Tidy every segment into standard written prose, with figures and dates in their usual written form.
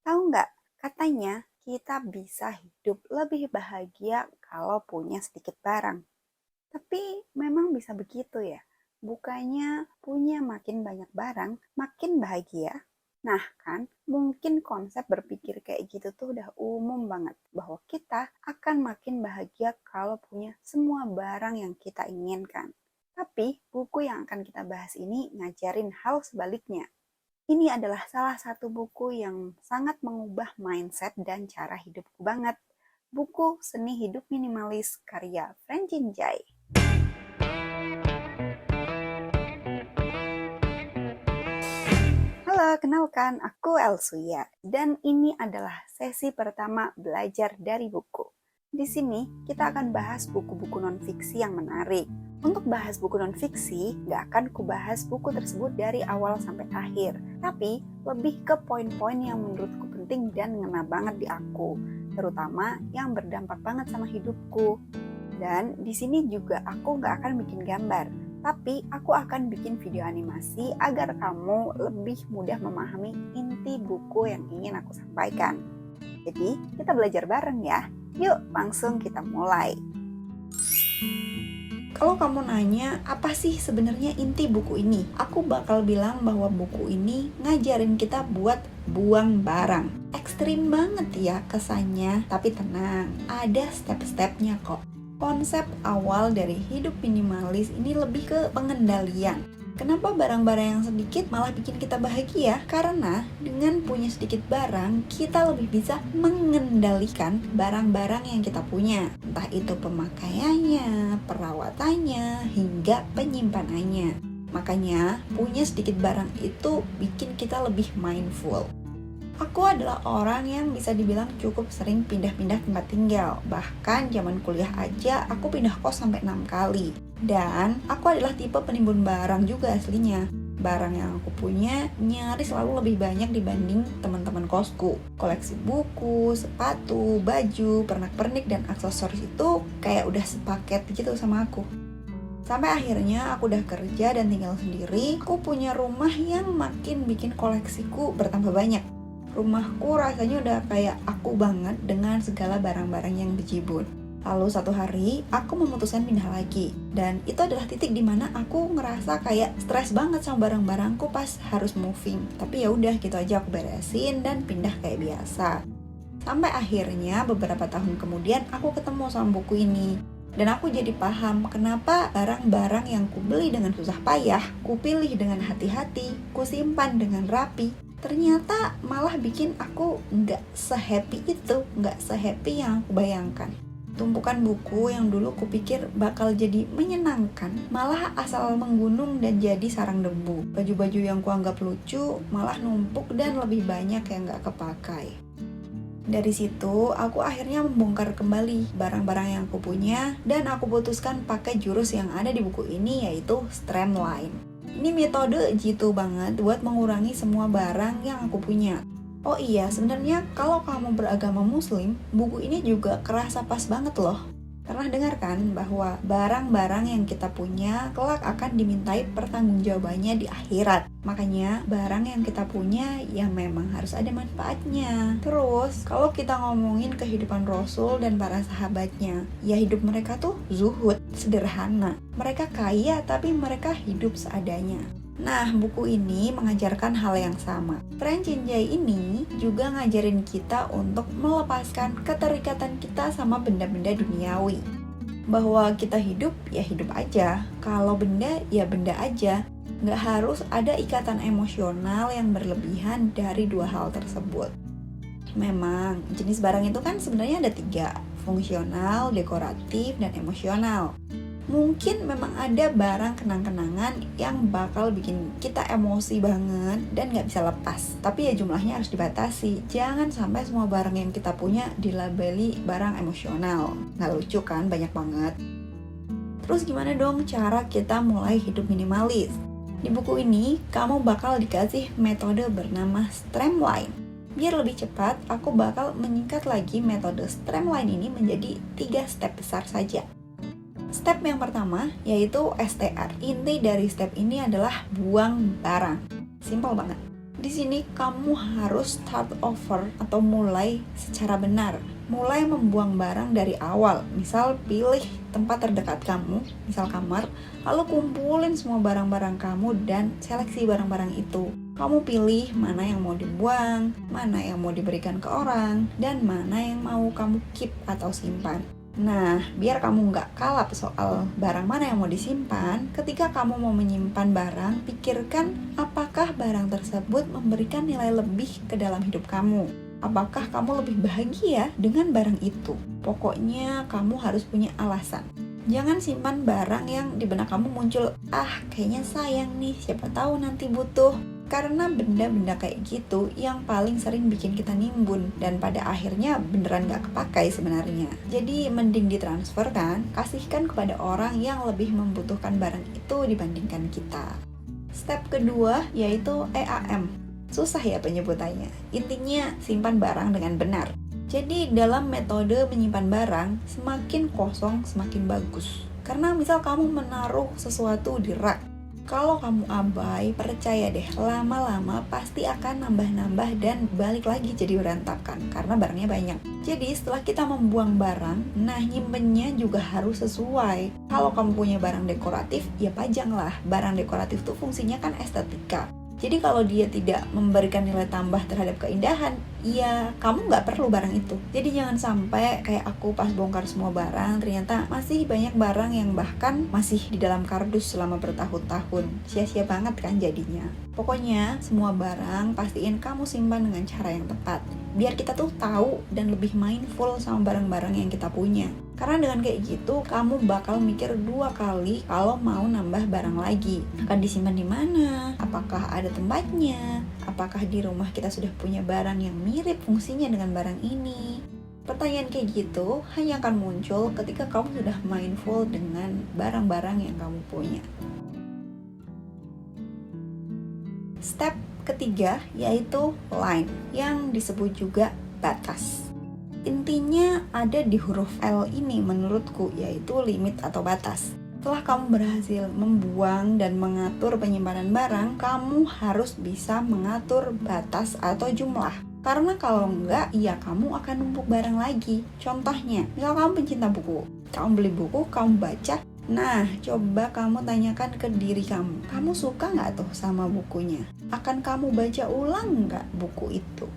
Tahu nggak, katanya kita bisa hidup lebih bahagia kalau punya sedikit barang. Tapi memang bisa begitu ya? Bukannya punya makin banyak barang, makin bahagia? Nah kan, mungkin konsep berpikir kayak gitu tuh udah umum banget. Bahwa kita akan makin bahagia kalau punya semua barang yang kita inginkan. Tapi buku yang akan kita bahas ini ngajarin hal sebaliknya. Ini adalah salah satu buku yang sangat mengubah mindset dan cara hidupku banget. Buku Seni Hidup Minimalis karya Francine Jay. Halo, kenalkan aku Elsuya dan ini adalah sesi pertama belajar dari buku. Di sini kita akan bahas buku-buku non-fiksi yang menarik. Untuk bahas buku non-fiksi, gak akan kubahas buku tersebut dari awal sampai akhir, tapi lebih ke poin-poin yang menurutku penting dan ngena banget di aku, terutama yang berdampak banget sama hidupku. Dan di sini juga aku gak akan bikin gambar, tapi aku akan bikin video animasi agar kamu lebih mudah memahami inti buku yang ingin aku sampaikan. Jadi, kita belajar bareng ya. Yuk, langsung kita mulai. Kalau kamu nanya, apa sih sebenarnya inti buku ini? Aku bakal bilang bahwa buku ini ngajarin kita buat buang barang. Ekstrim banget ya kesannya, tapi tenang, ada step-stepnya kok. Konsep awal dari hidup minimalis ini lebih ke pengendalian. Kenapa barang-barang yang sedikit malah bikin kita bahagia? Karena dengan punya sedikit barang, kita lebih bisa mengendalikan barang-barang yang kita punya. Entah itu pemakaiannya, perawatannya, hingga penyimpanannya. Makanya, punya sedikit barang itu bikin kita lebih mindful. Aku adalah orang yang bisa dibilang cukup sering pindah-pindah tempat tinggal. Bahkan zaman kuliah aja aku pindah kos sampai 6 kali. Dan aku adalah tipe penimbun barang juga aslinya. Barang yang aku punya nyaris selalu lebih banyak dibanding teman-teman kosku. Koleksi buku, sepatu, baju, pernak-pernik, dan aksesoris itu kayak udah sepaket gitu sama aku. Sampai akhirnya aku udah kerja dan tinggal sendiri, aku punya rumah yang makin bikin koleksiku bertambah banyak. Rumahku rasanya udah kayak aku banget dengan segala barang-barang yang bejibun. Lalu satu hari, aku memutuskan pindah lagi. Dan itu adalah titik dimana aku ngerasa kayak stres banget sama barang-barangku pas harus moving. Tapi ya udah gitu aja aku beresin dan pindah kayak biasa. Sampai akhirnya beberapa tahun kemudian aku ketemu sama buku ini. Dan aku jadi paham kenapa barang-barang yang kubeli dengan susah payah, kupilih dengan hati-hati, kusimpan dengan rapi, ternyata malah bikin aku nggak se-happy itu, nggak se-happy yang aku bayangkan. Tumpukan buku yang dulu kupikir bakal jadi menyenangkan, malah asal menggunung dan jadi sarang debu. Baju-baju yang kuanggap lucu malah numpuk dan lebih banyak yang nggak kepakai. Dari situ, aku akhirnya membongkar kembali barang-barang yang aku punya dan aku putuskan pakai jurus yang ada di buku ini, yaitu Streamline. Ini metode jitu banget buat mengurangi semua barang yang aku punya. Oh iya, sebenarnya kalau kamu beragama muslim, buku ini juga kerasa pas banget loh. Pernah dengar kan bahwa barang-barang yang kita punya kelak akan dimintai pertanggungjawabannya di akhirat. Makanya barang yang kita punya ya memang harus ada manfaatnya. Terus kalau kita ngomongin kehidupan Rasul dan para sahabatnya, ya hidup mereka tuh zuhud, sederhana. Mereka kaya tapi mereka hidup seadanya. Nah, buku ini mengajarkan hal yang sama. Francine Jay ini juga ngajarin kita untuk melepaskan keterikatan kita sama benda-benda duniawi. Bahwa kita hidup, ya hidup aja. Kalau benda, ya benda aja. Nggak harus ada ikatan emosional yang berlebihan dari dua hal tersebut. Memang, jenis barang itu kan sebenarnya ada 3, fungsional, dekoratif, dan emosional. Mungkin memang ada barang kenang-kenangan yang bakal bikin kita emosi banget dan gak bisa lepas. Tapi ya jumlahnya harus dibatasi. Jangan sampai semua barang yang kita punya dilabeli barang emosional. Gak lucu kan, banyak banget. Terus gimana dong cara kita mulai hidup minimalis? Di buku ini, kamu bakal dikasih metode bernama Streamline. Biar lebih cepat, aku bakal menyingkat lagi metode Streamline ini menjadi 3 step besar saja. Step yang pertama yaitu STR. Inti dari step ini adalah buang barang. Simpel banget. Di sini kamu harus start over atau mulai secara benar. Mulai membuang barang dari awal. Misal pilih tempat terdekat kamu, misal kamar, lalu kumpulin semua barang-barang kamu dan seleksi barang-barang itu. Kamu pilih mana yang mau dibuang, mana yang mau diberikan ke orang, dan mana yang mau kamu keep atau simpan. Nah, biar kamu nggak kalap soal barang mana yang mau disimpan, ketika kamu mau menyimpan barang, pikirkan apakah barang tersebut memberikan nilai lebih ke dalam hidup kamu. Apakah kamu lebih bahagia dengan barang itu? Pokoknya kamu harus punya alasan. Jangan simpan barang yang di benak kamu muncul, kayaknya sayang nih, siapa tahu nanti butuh. Karena benda-benda kayak gitu yang paling sering bikin kita nimbun dan pada akhirnya beneran gak kepakai sebenarnya. Jadi mending ditransfer kan, kasihkan kepada orang yang lebih membutuhkan barang itu dibandingkan kita. Step kedua yaitu EAM. Susah ya penyebutannya. Intinya simpan barang dengan benar. Jadi dalam metode menyimpan barang, semakin kosong semakin bagus. Karena misal kamu menaruh sesuatu di rak, kalau kamu abai, percaya deh, lama-lama pasti akan nambah-nambah dan balik lagi jadi berantakan karena barangnya banyak. Jadi setelah kita membuang barang, nah nyimpennya juga harus sesuai. Kalau kamu punya barang dekoratif, ya pajanglah. Barang dekoratif tuh fungsinya kan estetika. Jadi kalau dia tidak memberikan nilai tambah terhadap keindahan, ya kamu nggak perlu barang itu. Jadi jangan sampai kayak aku pas bongkar semua barang, ternyata masih banyak barang yang bahkan masih di dalam kardus selama bertahun-tahun. Sia-sia banget kan jadinya. Pokoknya semua barang pastiin kamu simpan dengan cara yang tepat. Biar kita tuh tahu dan lebih mindful sama barang-barang yang kita punya. Karena dengan kayak gitu, kamu bakal mikir 2 kali kalau mau nambah barang lagi. Akan disimpan di mana? Apakah ada tempatnya? Apakah di rumah kita sudah punya barang yang mirip fungsinya dengan barang ini? Pertanyaan kayak gitu hanya akan muncul ketika kamu sudah mindful dengan barang-barang yang kamu punya. Step ketiga yaitu line, yang disebut juga batas. Intinya ada di huruf L ini menurutku, yaitu limit atau batas. Setelah kamu berhasil membuang dan mengatur penyimpanan barang, kamu harus bisa mengatur batas atau jumlah. Karena kalau enggak, ya kamu akan numpuk barang lagi. Contohnya, misal kamu pencinta buku, kamu beli buku, kamu baca. Nah, coba kamu tanyakan ke diri kamu suka nggak tuh sama bukunya? Akan kamu baca ulang nggak buku itu?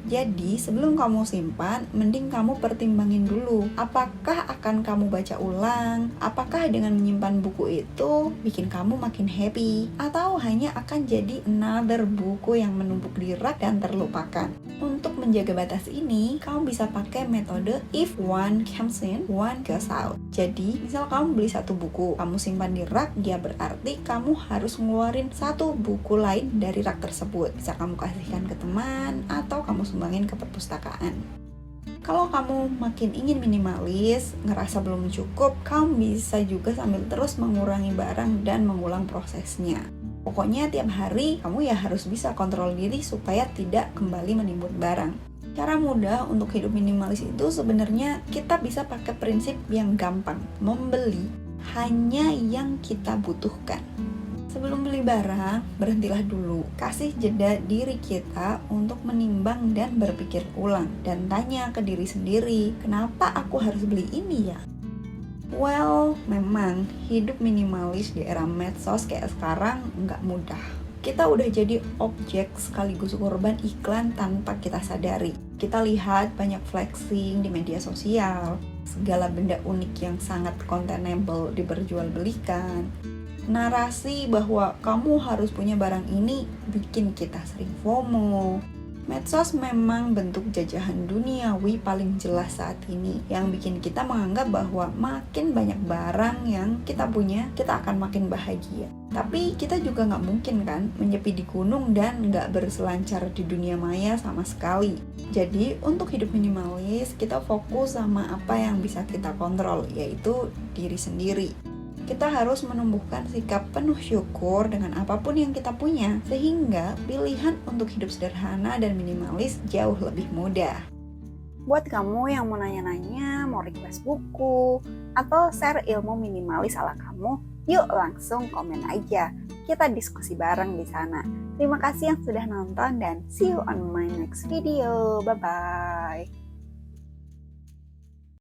Jadi sebelum kamu simpan, mending kamu pertimbangin dulu, apakah akan kamu baca ulang? Apakah dengan menyimpan buku itu bikin kamu makin happy? Atau hanya akan jadi another buku yang menumpuk di rak dan terlupakan? Untuk menjaga batas ini, kamu bisa pakai metode if one comes in, one goes out. Jadi, misal kamu beli 1 buku, kamu simpan di rak, ya berarti kamu harus ngeluarin 1 buku lain dari rak tersebut. Bisa kamu kasihkan ke teman, atau kamu sumbangin ke perpustakaan. Kalau kamu makin ingin minimalis, ngerasa belum cukup, kamu bisa juga sambil terus mengurangi barang dan mengulang prosesnya. Pokoknya tiap hari kamu ya harus bisa kontrol diri supaya tidak kembali menimbun barang. Cara mudah untuk hidup minimalis itu sebenarnya kita bisa pakai prinsip yang gampang, membeli hanya yang kita butuhkan. Sebelum beli barang, berhentilah dulu. Kasih jeda diri kita untuk menimbang dan berpikir ulang. Dan tanya ke diri sendiri, kenapa aku harus beli ini ya? Well, memang hidup minimalis di era medsos kayak sekarang nggak mudah. Kita udah jadi objek sekaligus korban iklan tanpa kita sadari. Kita lihat banyak flexing di media sosial, segala benda unik yang sangat containable diperjualbelikan. Narasi bahwa kamu harus punya barang ini bikin kita sering FOMO. Medsos memang bentuk jajahan duniawi paling jelas saat ini, yang bikin kita menganggap bahwa makin banyak barang yang kita punya, kita akan makin bahagia. Tapi kita juga nggak mungkin kan menyepi di gunung dan nggak berselancar di dunia maya sama sekali. Jadi untuk hidup minimalis, kita fokus sama apa yang bisa kita kontrol, yaitu diri sendiri. Kita harus menumbuhkan sikap penuh syukur dengan apapun yang kita punya, sehingga pilihan untuk hidup sederhana dan minimalis jauh lebih mudah. Buat kamu yang mau nanya-nanya, mau request buku, atau share ilmu minimalis ala kamu, Yuk langsung komen aja, kita diskusi bareng di sana. Terima kasih yang sudah nonton dan see you on my next video. Bye-bye.